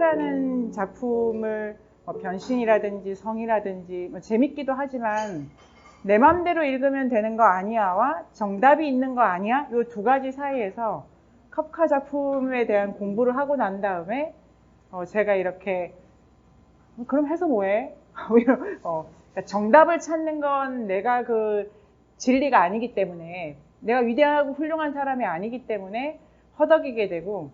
컵카라는 작품을 변신이라든지 성이라든지 재밌기도 하지만 내 맘대로 읽으면 되는 거 아니야와 정답이 있는 거 아니야? 이 두 가지 사이에서 컵카 작품에 대한 공부를 하고 난 다음에 제가 이렇게 그럼 해서 뭐해? 그러니까 정답을 찾는 건 내가 그 진리가 아니기 때문에, 내가 위대하고 훌륭한 사람이 아니기 때문에 허덕이게 되고,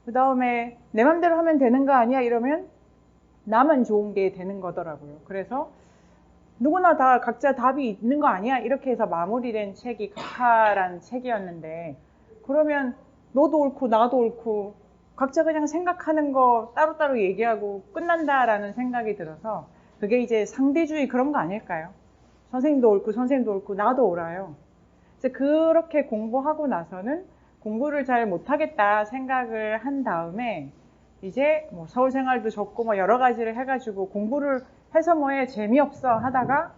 그 다음에 내 맘대로 하면 되는 거 아니야? 이러면 나만 좋은 게 되는 거더라고요. 그래서 누구나 다 각자 답이 있는 거 아니야? 이렇게 해서 마무리된 책이 컵카라는 책이었는데, 그러면 너도 옳고 나도 옳고 각자 그냥 생각하는 거 따로따로 얘기하고 끝난다라는 생각이 들어서, 그게 이제 상대주의 그런 거 아닐까요? 선생님도 옳고 선생님도 옳고 나도 옳아요. 그래서 그렇게 공부하고 나서는 공부를 잘 못하겠다 생각을 한 다음에 이제 뭐 서울 생활도 적고 뭐 여러 가지를 해가지고 공부를 해서 뭐해 재미없어 하다가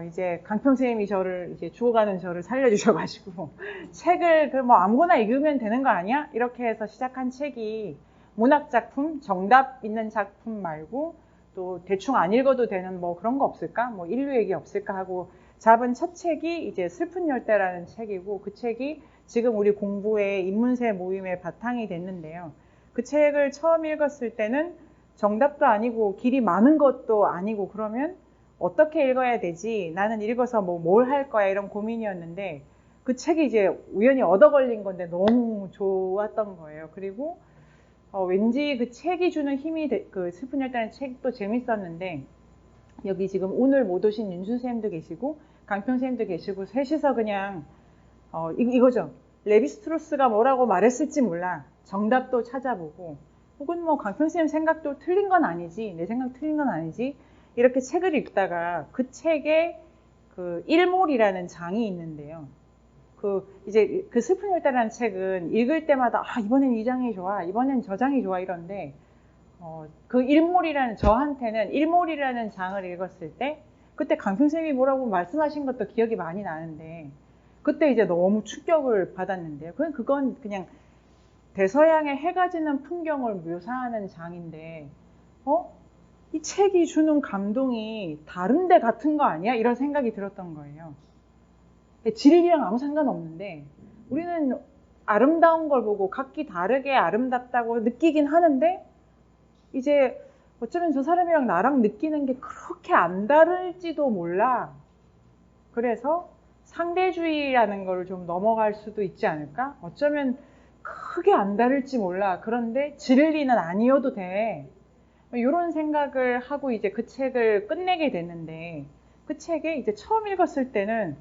이제 강평 선생님이 저를 이제 죽어가는 저를 살려주셔가지고 책을 그 뭐 아무거나 읽으면 되는 거 아니야? 이렇게 해서 시작한 책이 문학 작품, 정답 있는 작품 말고 또 대충 안 읽어도 되는 뭐 그런 거 없을까? 뭐 인류 얘기 없을까 하고 잡은 첫 책이 이제 슬픈 열대라는 책이고, 그 책이 지금 우리 공부의 인문세 모임의 바탕이 됐는데요. 그 책을 처음 읽었을 때는 정답도 아니고 길이 많은 것도 아니고 그러면 어떻게 읽어야 되지? 나는 읽어서 뭐 뭘 할 거야? 이런 고민이었는데, 그 책이 이제 우연히 얻어 걸린 건데 너무 좋았던 거예요. 그리고 왠지 그 책이 주는 힘이 그 슬픈 열대라는 책도 재밌었는데, 여기 지금 오늘 못 오신 윤순 쌤도 계시고 강평 쌤도 계시고 셋이서 그냥 이거죠. 레비스트로스가 뭐라고 말했을지 몰라. 정답도 찾아보고, 혹은 뭐 강평 쌤 생각도 틀린 건 아니지, 내 생각 틀린 건 아니지, 이렇게 책을 읽다가 그 책에 그 일몰이라는 장이 있는데요. 이제 그 슬픈 열대라는 책은 읽을 때마다 이번엔 이 장이 좋아, 이번엔 저 장이 좋아 이런데, 그 일몰이라는, 저한테는 일몰이라는 장을 읽었을 때 그때 강평쌤이 뭐라고 말씀하신 것도 기억이 많이 나는데, 그때 이제 너무 충격을 받았는데요. 그건 그냥 대서양의 해가 지는 풍경을 묘사하는 장인데, 이 책이 주는 감동이 다른데 같은 거 아니야? 이런 생각이 들었던 거예요. 진리랑 아무 상관없는데 우리는 아름다운 걸 보고 각기 다르게 아름답다고 느끼긴 하는데, 이제 어쩌면 저 사람이랑 나랑 느끼는 게 그렇게 안 다를지도 몰라. 그래서 상대주의라는 걸 좀 넘어갈 수도 있지 않을까? 어쩌면 크게 안 다를지 몰라. 그런데 진리는 아니어도 돼. 이런 생각을 하고 이제 그 책을 끝내게 됐는데, 그 책에 이제 처음 읽었을 때는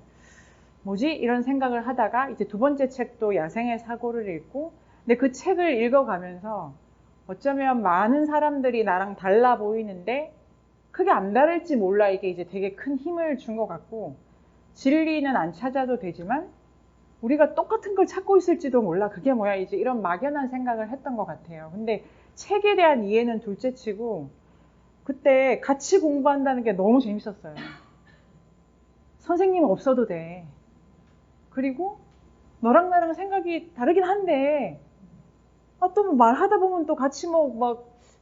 뭐지? 이런 생각을 하다가 이제 두 번째 책도 야생의 사고를 읽고, 근데 그 책을 읽어가면서 어쩌면 많은 사람들이 나랑 달라 보이는데 크게 안 다를지 몰라. 이게 이제 되게 큰 힘을 준 것 같고, 진리는 안 찾아도 되지만 우리가 똑같은 걸 찾고 있을지도 몰라. 그게 뭐야? 이제 이런 막연한 생각을 했던 것 같아요. 근데 책에 대한 이해는 둘째치고 그때 같이 공부한다는 게 너무 재밌었어요. 선생님 없어도 돼. 그리고 너랑 나랑 생각이 다르긴 한데 또 뭐 말하다 보면 또 같이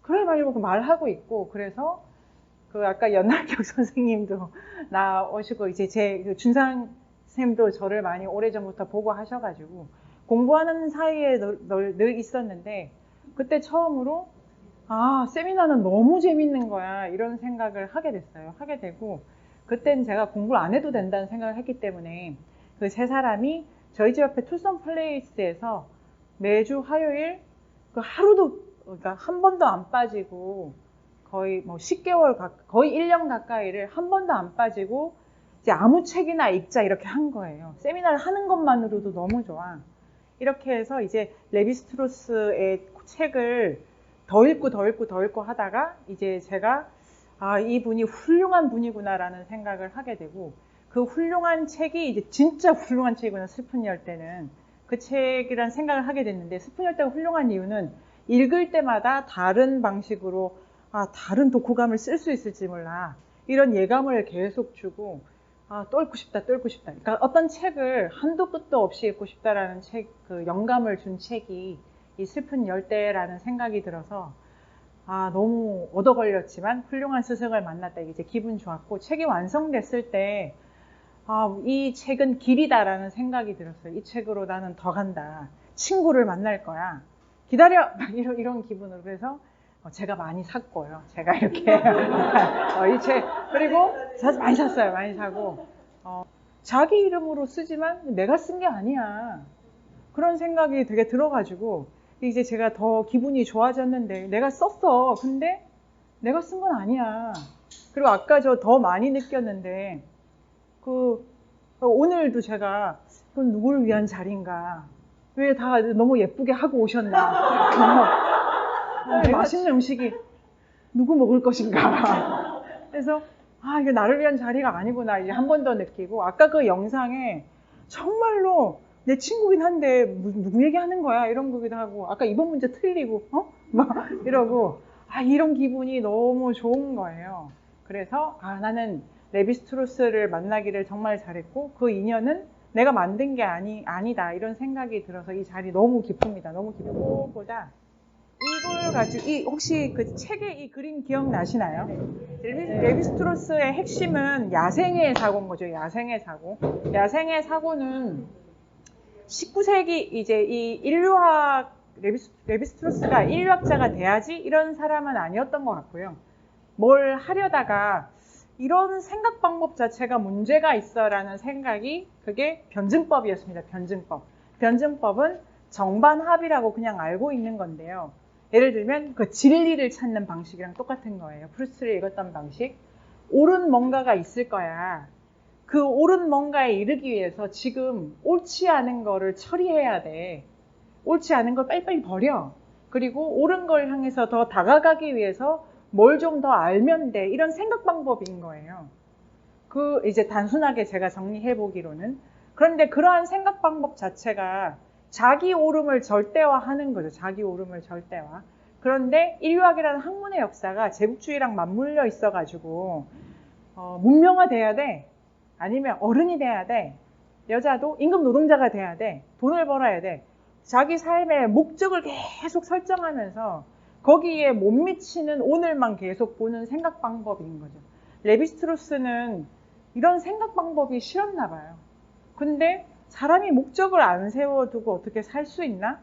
그래 말고 말하고 있고, 그래서 그 아까 연날격 선생님도 나오시고 이제 제 준상 쌤도 저를 많이 오래전부터 보고 하셔가지고 공부하는 사이에 늘 있었는데, 그때 처음으로 세미나는 너무 재밌는 거야 이런 생각을 하게 됐어요. 하게 되고, 그때는 제가 공부를 안 해도 된다는 생각을 했기 때문에 그 세 사람이 저희 집 앞에 투썸 플레이스에서 매주 화요일 그 하루도, 그러니까 한 번도 안 빠지고 거의 뭐 10개월 거의 1년 가까이를 한 번도 안 빠지고 이제 아무 책이나 읽자 이렇게 한 거예요. 세미나를 하는 것만으로도 너무 좋아. 이렇게 해서 이제 레비스트로스의 책을 더 읽고 하다가 이제 제가 이분이 훌륭한 분이구나라는 생각을 하게 되고, 그 훌륭한 책이 이제 진짜 훌륭한 책이구나, 슬픈 열대는. 그 책이란 생각을 하게 됐는데, 슬픈 열대가 훌륭한 이유는 읽을 때마다 다른 방식으로 다른 독후감을 쓸 수 있을지 몰라, 이런 예감을 계속 주고, 또 읽고 싶다. 그러니까 어떤 책을 한도 끝도 없이 읽고 싶다라는 그 영감을 준 책이 이 슬픈 열대라는 생각이 들어서 너무 얻어 걸렸지만 훌륭한 스승을 만났다. 이게 이제 기분 좋았고, 책이 완성됐을 때, 이 책은 길이다라는 생각이 들었어요. 이 책으로 나는 더 간다. 친구를 만날 거야. 기다려! 이런 기분으로. 그래서 제가 많이 샀고요. 제가 이렇게. 이 책. 그리고 많이 샀어요. 많이 사고. 자기 이름으로 쓰지만 내가 쓴 게 아니야. 그런 생각이 되게 들어가지고, 이제 제가 더 기분이 좋아졌는데, 내가 썼어. 근데 내가 쓴 건 아니야. 그리고 아까 저 더 많이 느꼈는데, 오늘도 제가, 그건 누구를 위한 자리인가? 왜 다 너무 예쁘게 하고 오셨나? 맛있는 음식이 누구 먹을 것인가? 그래서, 이게 나를 위한 자리가 아니구나. 이제 한 번 더 느끼고, 아까 그 영상에 정말로 내 친구긴 한데, 누구 얘기하는 거야? 이런 거기도 하고, 아까 이번 문제 틀리고, 막 이러고, 이런 기분이 너무 좋은 거예요. 그래서, 나는 레비스트루스를 만나기를 정말 잘했고, 그 인연은 내가 만든 게 아니다. 이런 생각이 들어서 이 자리 너무 기쁩니다. 너무 기쁘고, 보다 이걸 가지고, 혹시 그 책의 이 그림 기억나시나요? 레비스트루스의 핵심은 야생의 사고인 거죠. 야생의 사고. 야생의 사고는 19세기 이제 이 인류학, 레비스트루스가 인류학자가 돼야지 이런 사람은 아니었던 것 같고요. 뭘 하려다가 이런 생각 방법 자체가 문제가 있어라는 생각이 그게 변증법이었습니다. 변증법. 변증법은 정반합이라고 그냥 알고 있는 건데요. 예를 들면 그 진리를 찾는 방식이랑 똑같은 거예요. 프루스트를 읽었던 방식. 옳은 뭔가가 있을 거야. 그 옳은 뭔가에 이르기 위해서 지금 옳지 않은 거를 처리해야 돼. 옳지 않은 걸 빨리빨리 버려. 그리고 옳은 걸 향해서 더 다가가기 위해서 뭘 좀 더 알면 돼. 이런 생각 방법인 거예요. 이제 단순하게 제가 정리해 보기로는. 그런데 그러한 생각 방법 자체가 자기 옳음을 절대화하는 거죠. 자기 옳음을 절대화. 그런데 인류학이라는 학문의 역사가 제국주의랑 맞물려 있어가지고 문명화돼야 돼. 아니면 어른이 돼야 돼. 여자도 임금 노동자가 돼야 돼. 돈을 벌어야 돼. 자기 삶의 목적을 계속 설정하면서 거기에 못 미치는 오늘만 계속 보는 생각 방법인 거죠. 레비스트루스는 이런 생각 방법이 싫었나 봐요. 근데 사람이 목적을 안 세워두고 어떻게 살 수 있나?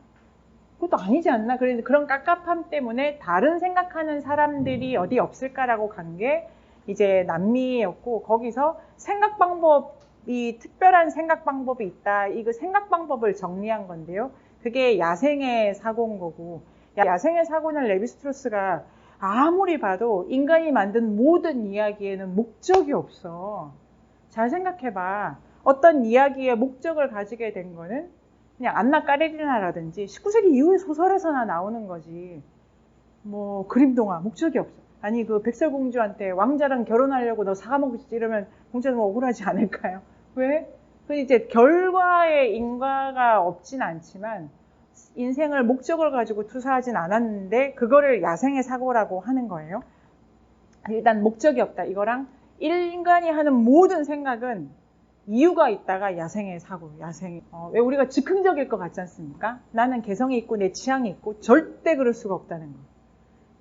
그것도 아니지 않나? 그런 깝깝함 때문에 다른 생각하는 사람들이 어디 없을까라고 간 게 이제 남미였고, 거기서 생각 방법이, 특별한 생각 방법이 있다. 이거 생각 방법을 정리한 건데요. 그게 야생의 사고인 거고, 야생의 사고는 레비스트루스가 아무리 봐도 인간이 만든 모든 이야기에는 목적이 없어. 잘 생각해봐. 어떤 이야기의 목적을 가지게 된 거는 그냥 안나 까레리나라든지 19세기 이후의 소설에서나 나오는 거지. 뭐 그림동화 목적이 없어. 아니 그 백설공주한테 왕자랑 결혼하려고 너 사과먹지 이러면 공주는 억울하지 않을까요? 왜? 그 이제 결과에 인과가 없진 않지만 인생을 목적을 가지고 투사하진 않았는데 그거를 야생의 사고라고 하는 거예요. 일단 목적이 없다. 이거랑 인간이 하는 모든 생각은 이유가 있다가 야생의 사고, 왜 우리가 즉흥적일 것 같지 않습니까? 나는 개성이 있고 내 취향이 있고 절대 그럴 수가 없다는 거.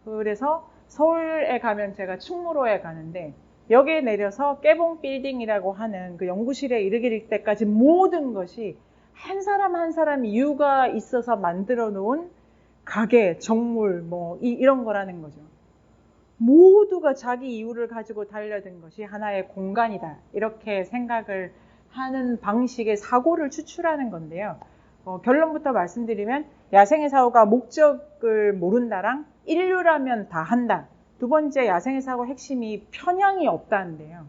그래서 서울에 가면 제가 충무로에 가는데 역에 내려서 깨봉 빌딩이라고 하는 그 연구실에 이르길 때까지 모든 것이 한 사람 한 사람 이유가 있어서 만들어 놓은 가게, 정물, 뭐 이런 거라는 거죠. 모두가 자기 이유를 가지고 달려든 것이 하나의 공간이다. 이렇게 생각을 하는 방식의 사고를 추출하는 건데요. 결론부터 말씀드리면 야생의 사고가 목적을 모른다랑 인류라면 다 한다. 두 번째 야생의 사고 핵심이 편향이 없다는데요.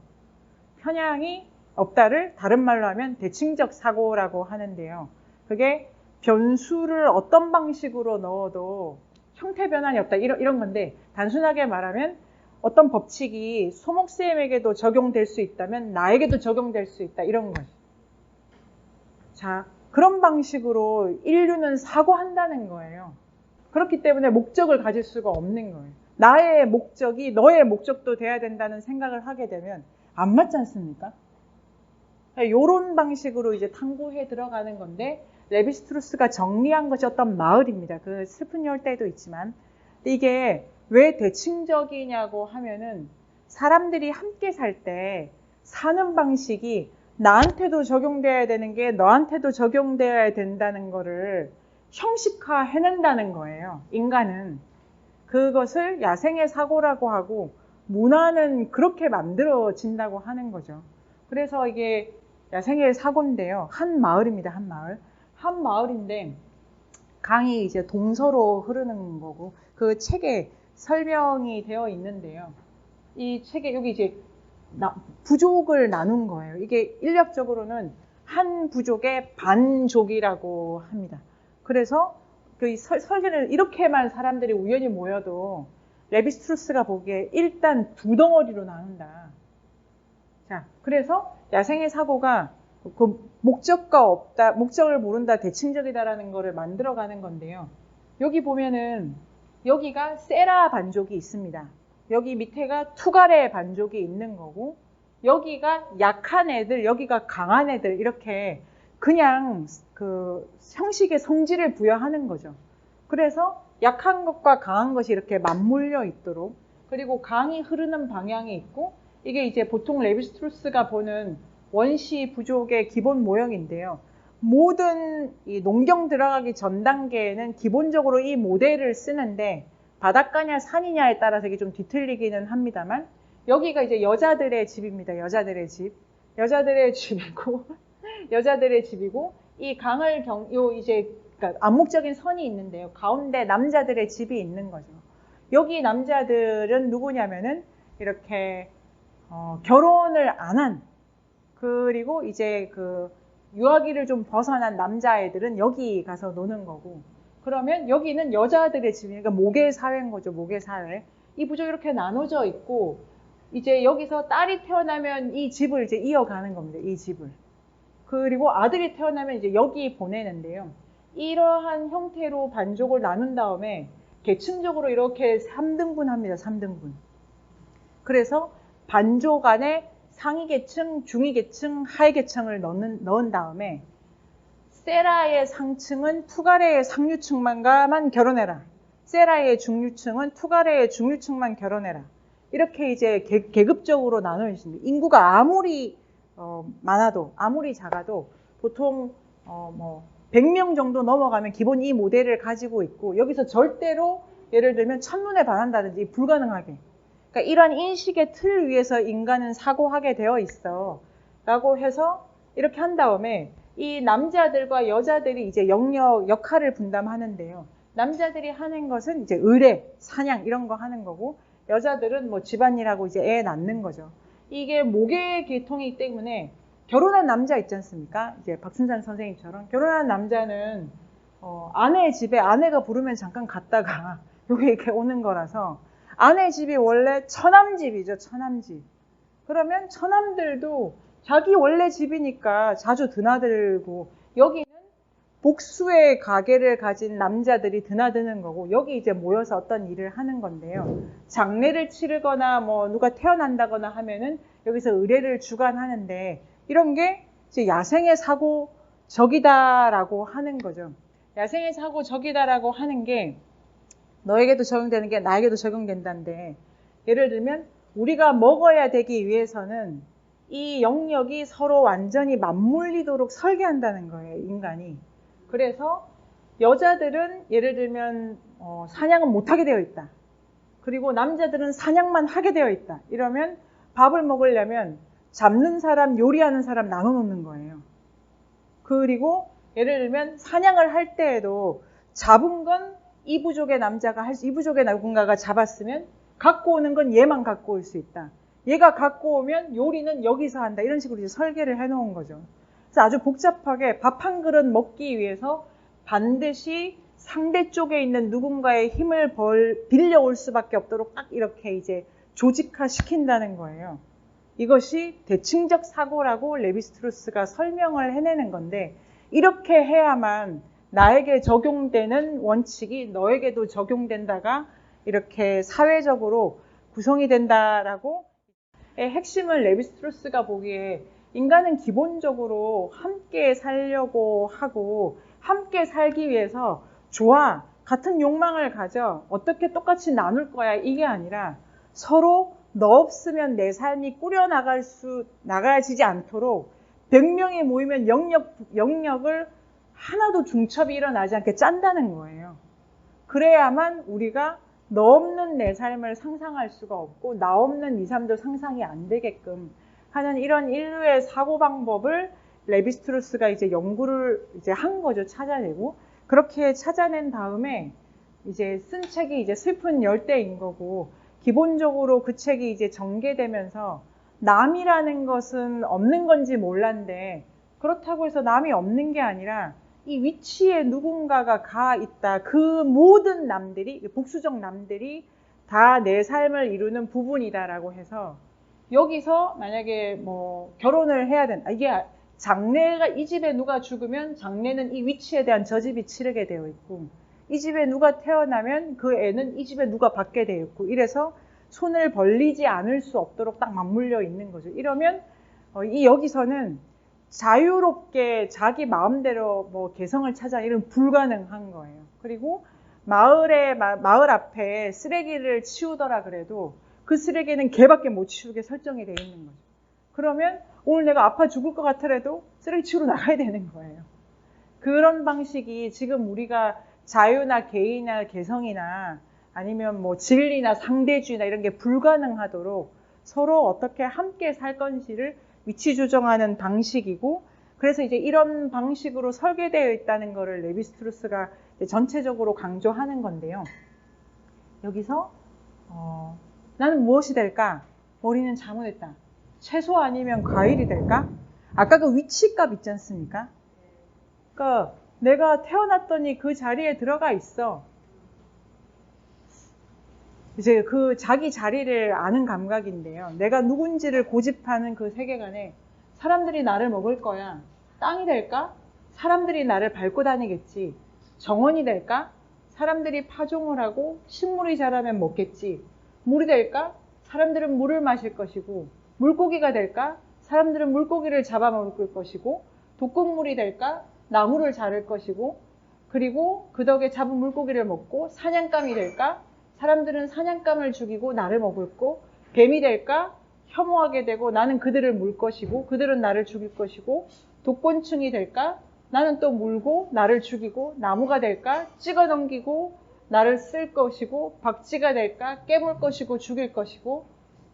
편향이 없다를 다른 말로 하면 대칭적 사고라고 하는데요. 그게 변수를 어떤 방식으로 넣어도 형태 변환이 없다. 이런 건데 단순하게 말하면 어떤 법칙이 소목쌤에게도 적용될 수 있다면 나에게도 적용될 수 있다. 이런 거죠. 자, 그런 방식으로 인류는 사고한다는 거예요. 그렇기 때문에 목적을 가질 수가 없는 거예요. 나의 목적이 너의 목적도 돼야 된다는 생각을 하게 되면 안 맞지 않습니까? 이런 방식으로 이제 탐구해 들어가는 건데 레비스트루스가 정리한 것이 어떤 마을입니다. 그 슬픈 열대도 있지만 이게 왜 대칭적이냐고 하면은 사람들이 함께 살 때 사는 방식이 나한테도 적용돼야 되는 게 너한테도 적용돼야 된다는 거를 형식화해낸다는 거예요. 인간은. 그것을 야생의 사고라고 하고 문화는 그렇게 만들어진다고 하는 거죠. 그래서 이게 야생의 사고인데요. 한 마을입니다. 한 마을. 한 마을인데 강이 이제 동서로 흐르는 거고 그 책에 설명이 되어 있는데요. 이 책에 여기 이제 부족을 나눈 거예요. 이게 인력적으로는 한 부족의 반족이라고 합니다. 그래서 그 설계를 이렇게만 사람들이 우연히 모여도 레비스트루스가 보기에 일단 두 덩어리로 나눈다. 자, 그래서 야생의 사고가 그 목적과 없다, 목적을 모른다, 대칭적이다라는 거를 만들어가는 건데요. 여기 보면은 여기가 세라 반족이 있습니다. 여기 밑에가 투가레 반족이 있는 거고 여기가 약한 애들, 여기가 강한 애들 이렇게 그냥 그 형식의 성질을 부여하는 거죠. 그래서 약한 것과 강한 것이 이렇게 맞물려 있도록 그리고 강이 흐르는 방향이 있고 이게 이제 보통 레비스트루스가 보는 원시 부족의 기본 모형인데요. 모든 이 농경 들어가기 전 단계에는 기본적으로 이 모델을 쓰는데 바닷가냐 산이냐에 따라서 이게 좀 뒤틀리기는 합니다만 여기가 이제 여자들의 집입니다. 여자들의 집. 여자들의 집이고 여자들의 집이고 이 강을 이제 그러니까 암묵적인 선이 있는데요. 가운데 남자들의 집이 있는 거죠. 여기 남자들은 누구냐면은 이렇게 결혼을 안 한 그리고 이제 그 유아기를 좀 벗어난 남자애들은 여기 가서 노는 거고 그러면 여기는 여자들의 집이니까 모계 사회인 거죠. 모계 사회. 이 부족이 이렇게 나눠져 있고 이제 여기서 딸이 태어나면 이 집을 이제 이어가는 겁니다. 이 집을. 그리고 아들이 태어나면 이제 여기 보내는데요. 이러한 형태로 반족을 나눈 다음에 계층적으로 이렇게 3등분 합니다. 3등분. 그래서 반족 안에 상위 계층, 중위 계층, 하위 계층을 넣은 다음에 세라의 상층은 투가레의 상류층만과만 결혼해라. 세라의 중류층은 투가레의 중류층만 결혼해라. 이렇게 이제 계급적으로 나눠 있습니다. 인구가 아무리 많아도 아무리 작아도 보통 뭐 100명 정도 넘어가면 기본 이 모델을 가지고 있고 여기서 절대로 예를 들면 첫눈에 반한다든지 불가능하게 그러니까 이런 인식의 틀 위에서 인간은 사고하게 되어 있어 라고 해서 이렇게 한 다음에 이 남자들과 여자들이 이제 역할을 분담하는데요. 남자들이 하는 것은 이제 의뢰, 사냥 이런 거 하는 거고 여자들은 뭐 집안일하고 이제 애 낳는 거죠. 이게 모계 계통이기 때문에 결혼한 남자 있지 않습니까? 이제 박순찬 선생님처럼 결혼한 남자는 아내 집에 아내가 부르면 잠깐 갔다가 여기 이렇게 오는 거라서 아내 집이 원래 처남집이죠. 처남집. 그러면 처남들도 자기 원래 집이니까 자주 드나들고 여기는 복수의 가게를 가진 남자들이 드나드는 거고 여기 이제 모여서 어떤 일을 하는 건데요. 장례를 치르거나 뭐 누가 태어난다거나 하면은 여기서 의례를 주관하는데 이런 게 이제 야생의 사고적이다라고 하는 거죠. 야생의 사고적이다라고 하는 게 너에게도 적용되는 게 나에게도 적용된다는데 예를 들면 우리가 먹어야 되기 위해서는 이 영역이 서로 완전히 맞물리도록 설계한다는 거예요. 인간이. 그래서 여자들은 예를 들면 사냥은 못하게 되어 있다. 그리고 남자들은 사냥만 하게 되어 있다. 이러면 밥을 먹으려면 잡는 사람, 요리하는 사람 나눠 놓는 거예요. 그리고 예를 들면 사냥을 할 때에도 잡은 건 이 부족의 남자가 이 부족의 누군가가 잡았으면 갖고 오는 건 얘만 갖고 올 수 있다. 얘가 갖고 오면 요리는 여기서 한다. 이런 식으로 이제 설계를 해놓은 거죠. 그래서 아주 복잡하게 밥 한 그릇 먹기 위해서 반드시 상대 쪽에 있는 누군가의 힘을 빌려올 수밖에 없도록 딱 이렇게 이제 조직화 시킨다는 거예요. 이것이 대칭적 사고라고 레비스트루스가 설명을 해내는 건데 이렇게 해야만 나에게 적용되는 원칙이 너에게도 적용된다가 이렇게 사회적으로 구성이 된다라고 핵심을 레비스트루스가 보기에 인간은 기본적으로 함께 살려고 하고 함께 살기 위해서 좋아 같은 욕망을 가져 어떻게 똑같이 나눌 거야 이게 아니라 서로 너 없으면 내 삶이 나가지지 않도록 100명이 모이면 영역을 하나도 중첩이 일어나지 않게 짠다는 거예요. 그래야만 우리가 너 없는 내 삶을 상상할 수가 없고 나 없는 이 삶도 상상이 안 되게끔 하는 이런 인류의 사고방법을 레비스트루스가 이제 연구를 이제 한 거죠. 찾아내고. 그렇게 찾아낸 다음에 이제 쓴 책이 이제 슬픈 열대인 거고, 기본적으로 그 책이 이제 전개되면서 남이라는 것은 없는 건지 몰랐는데, 그렇다고 해서 남이 없는 게 아니라 이 위치에 누군가가 가 있다. 그 모든 남들이, 복수적 남들이 다 내 삶을 이루는 부분이다라고 해서, 여기서 만약에 뭐 결혼을 해야 된다. 이게 장래가, 이 집에 누가 죽으면 장래는 이 위치에 대한 저집이 치르게 되어 있고, 이 집에 누가 태어나면 그 애는 이 집에 누가 받게 되어 있고, 이래서 손을 벌리지 않을 수 없도록 딱 맞물려 있는 거죠. 이러면 여기서는 자유롭게 자기 마음대로 뭐 개성을 찾아 이런 불가능한 거예요. 그리고 마을 앞에 쓰레기를 치우더라 그래도 그 쓰레기는 걔밖에 못 치우게 설정이 되어 있는 거죠. 그러면 오늘 내가 아파 죽을 것 같더라도 쓰레기 치우러 나가야 되는 거예요. 그런 방식이 지금 우리가 자유나 개인이나 개성이나 아니면 뭐 진리나 상대주의나 이런 게 불가능하도록 서로 어떻게 함께 살 건지를 위치 조정하는 방식이고, 그래서 이제 이런 방식으로 설계되어 있다는 것을 레비스트루스가 전체적으로 강조하는 건데요. 여기서 나는 무엇이 될까? 머리는 잘못했다. 채소 아니면 과일이 될까? 아까 그 위치값 있지 않습니까? 그러니까 내가 태어났더니 그 자리에 들어가 있어. 이제 그 자기 자리를 아는 감각인데요. 내가 누군지를 고집하는 그 세계관에 사람들이 나를 먹을 거야. 땅이 될까? 사람들이 나를 밟고 다니겠지. 정원이 될까? 사람들이 파종을 하고 식물이 자라면 먹겠지. 물이 될까? 사람들은 물을 마실 것이고, 물고기가 될까? 사람들은 물고기를 잡아먹을 것이고, 독극물이 될까? 나무를 자를 것이고, 그리고 그 덕에 잡은 물고기를 먹고, 사냥감이 될까? 사람들은 사냥감을 죽이고 나를 먹을 거. 뱀이 될까? 혐오하게 되고 나는 그들을 물 것이고 그들은 나를 죽일 것이고, 독곤충이 될까? 나는 또 물고 나를 죽이고, 나무가 될까? 찍어 넘기고 나를 쓸 것이고, 박쥐가 될까? 깨물 것이고 죽일 것이고,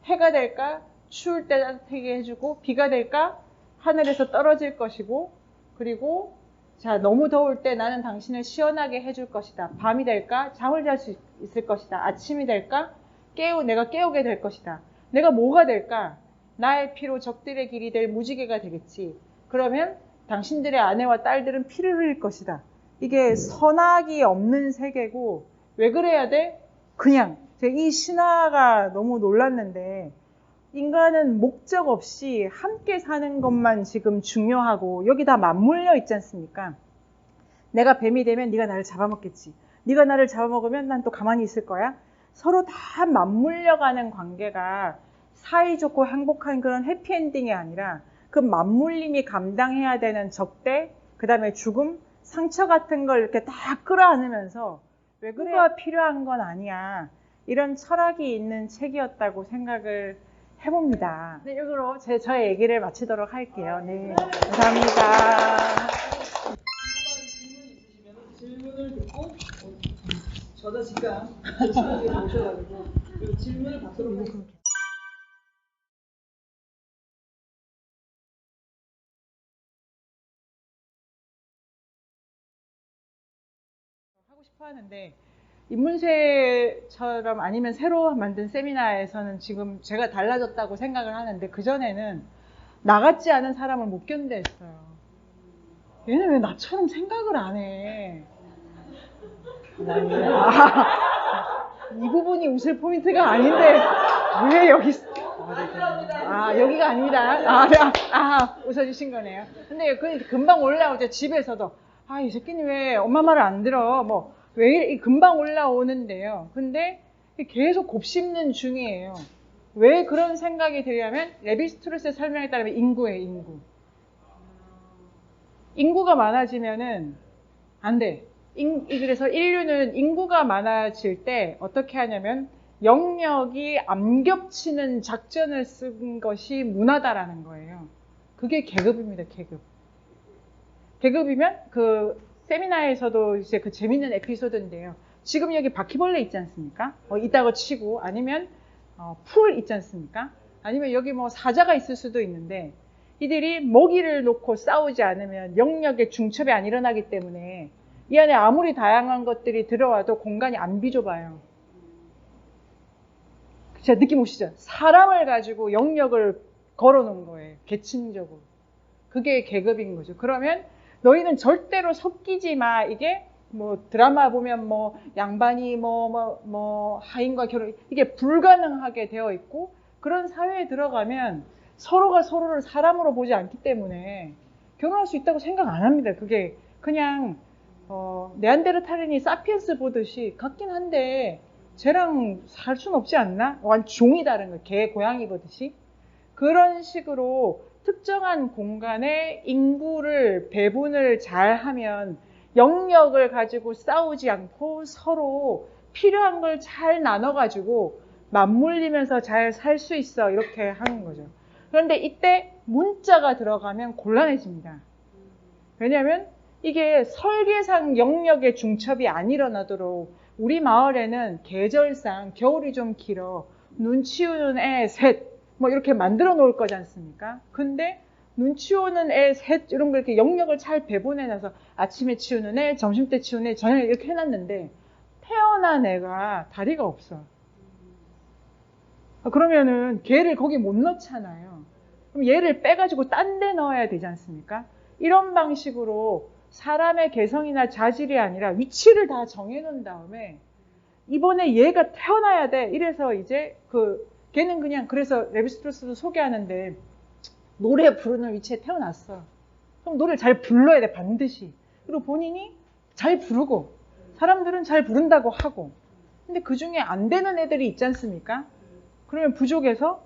해가 될까? 추울 때 따뜻하게 해주고, 비가 될까? 하늘에서 떨어질 것이고, 그리고 자, 너무 더울 때 나는 당신을 시원하게 해줄 것이다. 밤이 될까? 잠을 잘 수 있을 것이다. 아침이 될까? 내가 깨우게 될 것이다. 내가 뭐가 될까? 나의 피로 적들의 길이 될 무지개가 되겠지. 그러면 당신들의 아내와 딸들은 피를 흘릴 것이다. 이게 선악이 없는 세계고, 왜 그래야 돼? 그냥. 이 신화가 너무 놀랐는데, 인간은 목적 없이 함께 사는 것만 지금 중요하고 여기 다 맞물려 있지 않습니까? 내가 뱀이 되면 네가 나를 잡아먹겠지. 네가 나를 잡아먹으면 난 또 가만히 있을 거야. 서로 다 맞물려가는 관계가 사이좋고 행복한 그런 해피엔딩이 아니라 그 맞물림이 감당해야 되는 적대, 그 다음에 죽음, 상처 같은 걸 이렇게 다 끌어안으면서 왜 그래야 필요한 건 아니야. 이런 철학이 있는 책이었다고 생각을 해봅니다. 네, 이걸로 저의 얘기를 마치도록 할게요. 네, 감사합니다. 궁금한 질문을 듣고 저도 지금 오셔가지고 질문을 받도록 하겠습니다. 하고 싶어 하는데, 입문세처럼 아니면 새로 만든 세미나에서는 지금 제가 달라졌다고 생각을 하는데, 그전에는 나 같지 않은 사람을 못 견뎌했어요. 얘는 왜 나처럼 생각을 안 해? 이 부분이 웃을 포인트가 아닌데 왜 여기 여기가 아닙니다. 웃어주신 거네요. 근데 금방 올라오죠. 집에서도 이 새끼는 왜 엄마 말을 안 들어, 뭐 왜 금방 올라오는데요. 근데 계속 곱씹는 중이에요. 왜 그런 생각이 들냐면, 레비스트루스의 설명에 따르면 인구예요. 인구가 많아지면은 안 돼. 그래서 인류는 인구가 많아질 때 어떻게 하냐면 영역이 안 겹치는 작전을 쓴 것이 문화다라는 거예요. 그게 계급입니다, 계급. 계급이면 그 세미나에서도 이제 그 재밌는 에피소드인데요. 지금 여기 바퀴벌레 있지 않습니까? 있다고 치고 아니면 풀 있지 않습니까? 아니면 여기 뭐 사자가 있을 수도 있는데 이들이 먹이를 놓고 싸우지 않으면 영역의 중첩이 안 일어나기 때문에 이 안에 아무리 다양한 것들이 들어와도 공간이 안 비좁아요. 진짜 느낌 오시죠? 사람을 가지고 영역을 걸어놓은 거예요. 계층적으로. 그게 계급인 거죠. 그러면 너희는 절대로 섞이지 마. 이게 뭐 드라마 보면 뭐 양반이 뭐 하인과 결혼 이게 불가능하게 되어 있고 그런 사회에 들어가면 서로가 서로를 사람으로 보지 않기 때문에 결혼할 수 있다고 생각 안 합니다. 그게 그냥 네안데르탈인이 사피엔스 보듯이 같긴 한데 쟤랑 살 순 없지 않나? 완전 종이 다른 거. 개, 고양이 보듯이. 그런 식으로 특정한 공간에 인구를 배분을 잘 하면 영역을 가지고 싸우지 않고 서로 필요한 걸 잘 나눠가지고 맞물리면서 잘 살 수 있어. 이렇게 하는 거죠. 그런데 이때 문자가 들어가면 곤란해집니다. 왜냐하면 이게 설계상 영역의 중첩이 안 일어나도록 우리 마을에는 계절상 겨울이 좀 길어. 눈치 오는 애 셋. 뭐 이렇게 만들어 놓을 거지 않습니까? 근데 눈치 오는 애 셋 이런 거 이렇게 영역을 잘 배분해놔서 아침에 치우는 애, 점심때 치우는 애, 저녁에 이렇게 해놨는데 태어난 애가 다리가 없어. 그러면은 걔를 거기 못 넣잖아요. 그럼 얘를 빼가지고 딴 데 넣어야 되지 않습니까? 이런 방식으로 사람의 개성이나 자질이 아니라 위치를 다 정해놓은 다음에 이번에 얘가 태어나야 돼. 이래서 이제 걔는 그냥 그래서 레비스트로스도 소개하는데 노래 부르는 위치에 태어났어. 그럼 노래를 잘 불러야 돼, 반드시. 그리고 본인이 잘 부르고 사람들은 잘 부른다고 하고 근데 그 중에 안 되는 애들이 있지 않습니까? 그러면 부족에서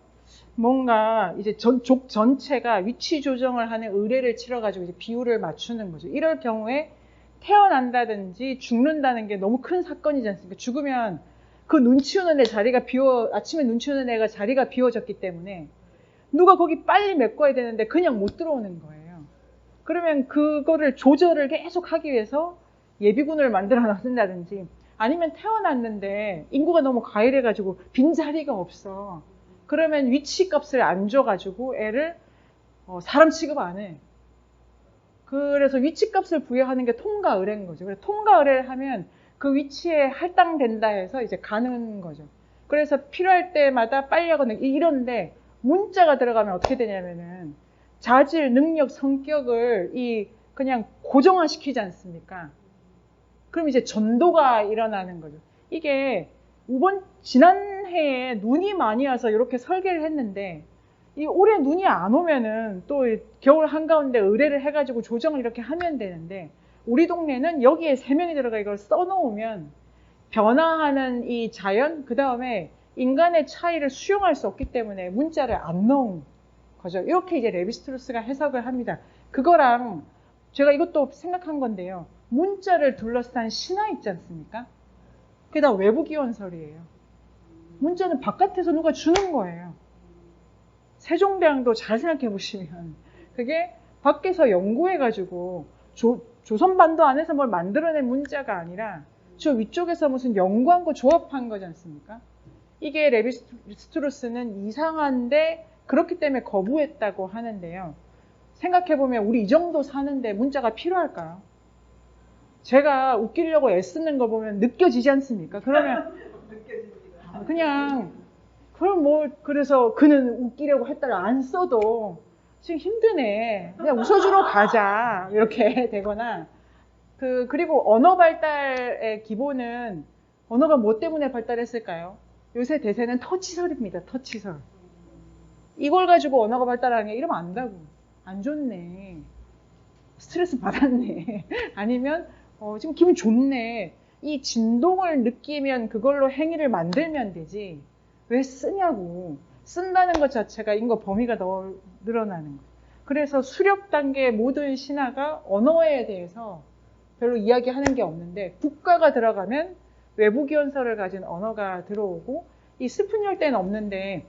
뭔가 이제 족 전체가 위치 조정을 하는 의뢰를 치러가지고 이제 비율을 맞추는 거죠. 이럴 경우에 태어난다든지 죽는다는 게 너무 큰 사건이지 않습니까? 죽으면 그 눈치 오는 애 자리가 아침에 눈치 오는 애가 자리가 비워졌기 때문에 누가 거기 빨리 메꿔야 되는데 그냥 못 들어오는 거예요. 그러면 그거를 조절을 계속 하기 위해서 예비군을 만들어 놨는다든지 아니면 태어났는데 인구가 너무 과열해가지고 빈자리가 없어. 그러면 위치 값을 안 줘가지고 애를 사람 취급 안 해. 그래서 위치 값을 부여하는 게 통과 의뢰인 거죠. 그래서 통과 의뢰를 하면 그 위치에 할당된다 해서 이제 가는 거죠. 그래서 필요할 때마다 빨리 하거나 이런데 문자가 들어가면 어떻게 되냐면은 자질, 능력, 성격을 그냥 고정화시키지 않습니까? 그럼 이제 전도가 일어나는 거죠. 이게 지난해에 눈이 많이 와서 이렇게 설계를 했는데 올해 눈이 안 오면은 또 겨울 한가운데 의뢰를 해가지고 조정을 이렇게 하면 되는데 우리 동네는 여기에 3명이 들어가 이걸 써놓으면 변화하는 이 자연 그 다음에 인간의 차이를 수용할 수 없기 때문에 문자를 안 넣은 거죠. 이렇게 이제 레비스트로스가 해석을 합니다. 그거랑 제가 이것도 생각한 건데요. 문자를 둘러싼 신화 있지 않습니까? 그게 다 외부 기원설이에요. 문자는 바깥에서 누가 주는 거예요. 세종대왕도 잘 생각해 보시면 그게 밖에서 연구해가지고 조선반도 안에서 뭘 만들어낸 문자가 아니라 저 위쪽에서 무슨 연구한 거 조합한 거지 않습니까? 이게 레비스트로스는 이상한데 그렇기 때문에 거부했다고 하는데요. 생각해보면 우리 이 정도 사는데 문자가 필요할까요? 제가 웃기려고 애쓰는 거 보면 느껴지지 않습니까? 그러면 그냥 그래서 그는 웃기려고 했다가 안 써도 지금 힘드네. 그냥 웃어주러 가자. 이렇게 되거나 그리고 언어 발달의 기본은 언어가 뭐 때문에 발달했을까요? 요새 대세는 터치설입니다. 터치설. 이걸 가지고 언어가 발달하는 게 이러면 안다고. 안 좋네. 스트레스 받았네. 아니면 지금 기분 좋네. 이 진동을 느끼면 그걸로 행위를 만들면 되지. 왜 쓰냐고. 쓴다는 것 자체가 인거 범위가 더 늘어나는 거예요. 그래서 수렵 단계의 모든 신화가 언어에 대해서 별로 이야기하는 게 없는데 국가가 들어가면 외부 기원서를 가진 언어가 들어오고 이 슬픈 열대는 없는데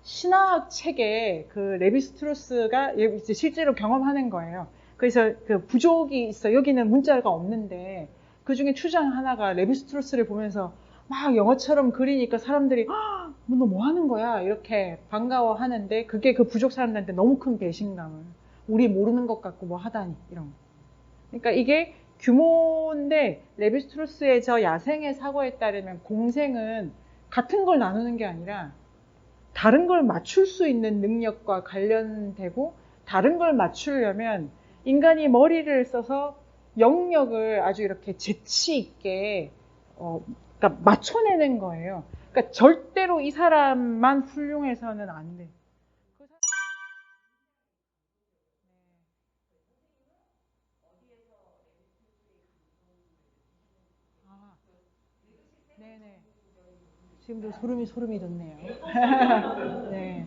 신화학 책에 그 레비스트로스가 이제 실제로 경험하는 거예요. 그래서 그 부족이 있어. 여기는 문자가 없는데 그 중에 추장 하나가 레비스트로스를 보면서 막 영어처럼 그리니까 사람들이 너 뭐 하는 거야? 이렇게 반가워하는데 그게 그 부족 사람들한테 너무 큰 배신감을 우리 모르는 것 같고 뭐 하다니 이런 거. 그러니까 이게 규모인데 레비스트로스의 저 야생의 사고에 따르면 공생은 같은 걸 나누는 게 아니라 다른 걸 맞출 수 있는 능력과 관련되고 다른 걸 맞추려면 인간이 머리를 써서 영역을 아주 이렇게 재치 있게 그러니까 맞춰내는 거예요. 그러니까 절대로 이 사람만 훌륭해서는 안 돼. 아, 네네. 지금도 소름이 돋네요. 네.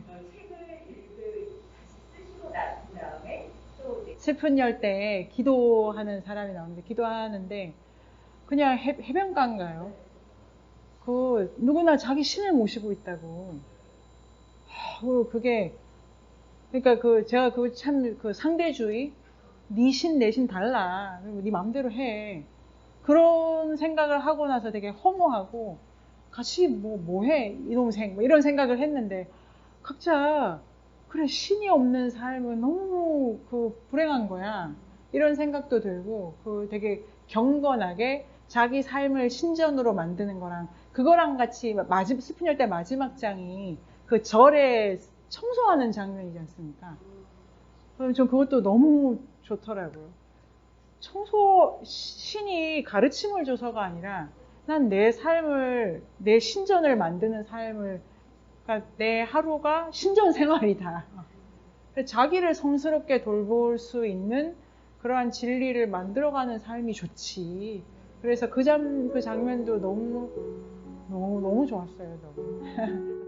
슬픈 열대에 기도하는 사람이 나오는데 기도하는데 그냥 해변가인가요? 그 누구나 자기 신을 모시고 있다고. 그게 그러니까 제가 그 참 그 상대주의 네 신 내 신 달라. 네 마음대로 해. 그런 생각을 하고 나서 되게 허무하고 같이 뭐 해? 이 동생 뭐 이런 생각을 했는데 각자 그래 신이 없는 삶은 너무 불행한 거야. 이런 생각도 들고 되게 경건하게 자기 삶을 신전으로 만드는 거랑 그거랑 같이 슬픈 열대 마지막 장이 그 절에 청소하는 장면이지 않습니까? 그럼 전 그것도 너무 좋더라고요. 신이 가르침을 줘서가 아니라 난 내 삶을, 내 신전을 만드는 삶을, 그러니까 내 하루가 신전 생활이다. 자기를 성스럽게 돌볼 수 있는 그러한 진리를 만들어가는 삶이 좋지. 그래서 그 장면도 너무 좋았어요. 너무.